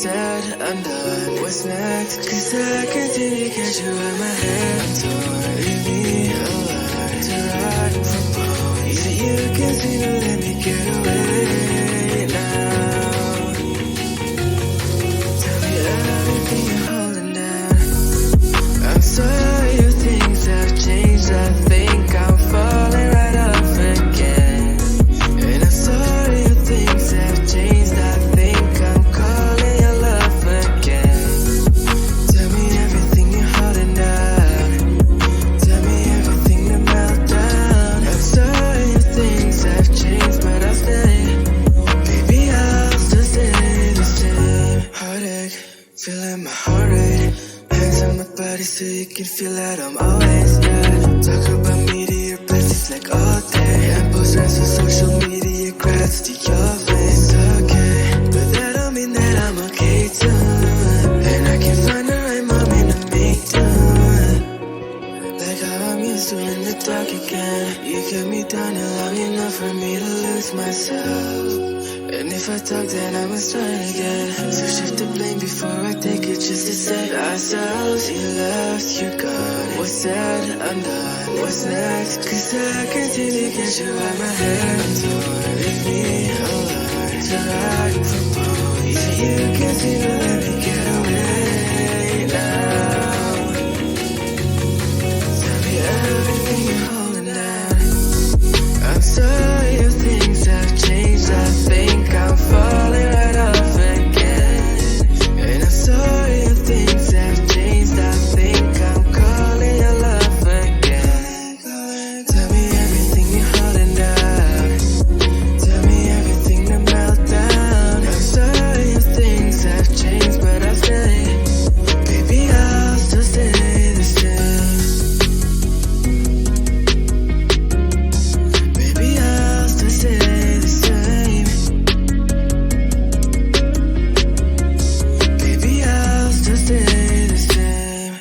said, undone. What's next? Cause I continue to catch you in my head. I'm torn, leave me alone to ride from home. Yeah, you can see to let me get away now. Tell me everything you're holding down. I'm sorry if things have changed. I think I'm falling right off again. And I'm sorry if things have changed. I think I'm calling your love again. Tell me everything you're holding down. Tell me everything to melt down. I'm sorry if things have changed, but I'll stay. Baby, I'll still stay the same. Heartache, feeling my heart rate. Hands on my body so you can feel that I'm always there. Talk about me to your besties like all day. And post rants on social media, grats to your face. It's okay, but that don't mean that I'm okay too. And I can find the right moment to make do. Like how I'm used to in the dark again. You kept me down long enough for me to lose myself. And if I talk, then I must try again. So shift the blame before I take it, just to save ourselves. You left, you're gone. What's said, undone. What's next? Cause I continue to get you out my head. I'm torn, leave me alone to ride from home. Yeah, you can see to let me get away now. Tell me everything you're holding down. I'm sorry if things have changed. I think I'm falling right off again. And I'm sorry if things have changed. I think I'm calling your love again. Tell me everything you're holding down. Tell me everything to melt down. I'm sorry if things have changed, but I'll stay. Baby, I'll still stay the same. Baby, I'll still stay the same. Baby, I'll still stay the same.